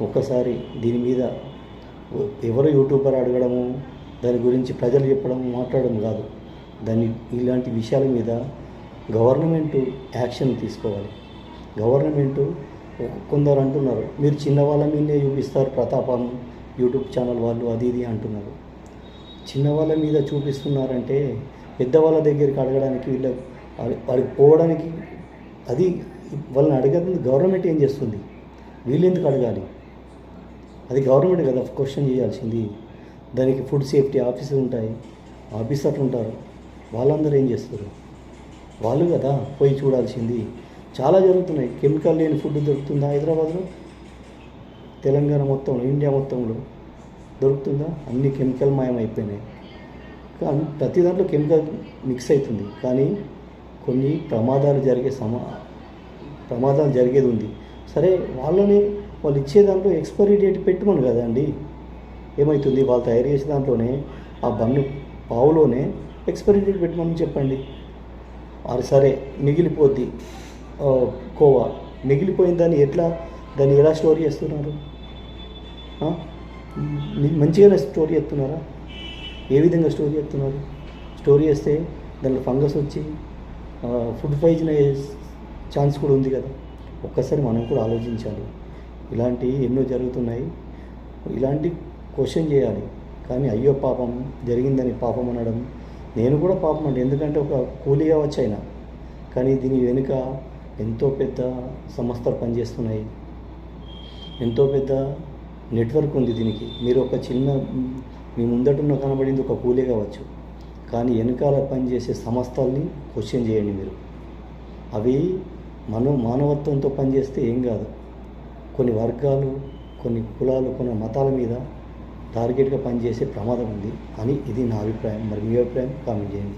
ఒక్కసారి దీని మీద ఎవరు యూట్యూబర్ అడగడము, దాని గురించి ప్రజలు చెప్పడం, మాట్లాడడం కాదు. ఇలాంటి విషయాల మీద గవర్నమెంటు యాక్షన్ తీసుకోవాలి. గవర్నమెంటు కొందరు అంటున్నారు, మీరు చిన్నవాళ్ళ మీదే చూపిస్తారు ప్రతాపం, యూట్యూబ్ ఛానల్ వాళ్ళు అది ఇది అంటున్నారు. చిన్నవాళ్ళ మీద చూపిస్తున్నారంటే పెద్దవాళ్ళ దగ్గరికి అడగడానికి వాడికి పోవడానికి అది వాళ్ళని అడగదు. గవర్నమెంట్ ఏం చేస్తుంది? వీళ్ళు ఎందుకు అడగాలి? అది గవర్నమెంట్ కదా క్వశ్చన్ చేయాల్సింది. దానికి ఫుడ్ సేఫ్టీ ఆఫీసర్ ఉంటాయి, ఆఫీసర్లు ఉంటారు. వాళ్ళందరూ ఏం చేస్తారు? వాళ్ళు కదా పోయి చూడాల్సింది. చాలా జరుగుతున్నాయి. కెమికల్ లేని ఫుడ్ దొరుకుతుందా హైదరాబాద్లో? తెలంగాణ మొత్తంలో, ఇండియా మొత్తంలో దొరుకుతుందా? అన్ని కెమికల్ మయం అయిపోయినాయి. కానీ ప్రతి దాంట్లో కెమికల్ మిక్స్ అవుతుంది. కానీ కొన్ని ప్రమాదాలు జరిగేది ఉంది. సరే, వాళ్ళు ఇచ్చే దాంట్లో ఎక్స్పైరీ డేట్ పెట్టమను కదండి. ఏమవుతుంది? వాళ్ళు తయారు చేసే దాంట్లోనే ఆ బన్ను పావులోనే ఎక్స్పైరీ డేట్ పెట్టమని చెప్పండి. అది సరే, మిగిలిపోద్ది కోవా, మిగిలిపోయిన దాన్ని ఎలా స్టోర్ చేస్తున్నారు? మంచిగానే స్టోర్ చేస్తున్నారా? ఏ విధంగా స్టోర్ చేస్తున్నారు? స్టోర్ చేస్తే దాంట్లో ఫంగస్ వచ్చి ఫుడ్ పాయిజన్ అయ్యే ఛాన్స్ కూడా ఉంది కదా. ఒక్కసారి మనం కూడా ఆలోచించాలి. ఇలాంటివి ఎన్నో జరుగుతున్నాయి. ఇలాంటి క్వశ్చన్ చేయాలి. కానీ అయ్యో పాపం జరిగిందని పాపం అనడం, నేను కూడా పాపం అంటే, ఎందుకంటే ఒక కూలీగా వచ్చాయినా, కానీ దీని వెనుక ఎంతో పెద్ద సంస్థలు పనిచేస్తున్నాయి. ఎంతో పెద్ద నెట్వర్క్ ఉంది దీనికి. మీరు ఒక మీ ముందటున్న కనబడింది ఒక కూలీ కావచ్చు, కానీ వెనకాల పనిచేసే సంస్థల్ని క్వశ్చన్ చేయండి మీరు. అవి మానవత్వంతో పనిచేస్తే ఏం కాదు. కొన్ని వర్గాలు, కొన్ని కులాలు, కొన్ని మతాల మీద టార్గెట్గా పనిచేసే ప్రమాదం ఉంది అని ఇది నా అభిప్రాయం. మరి మీ అభిప్రాయం కామెంట్ చేయండి.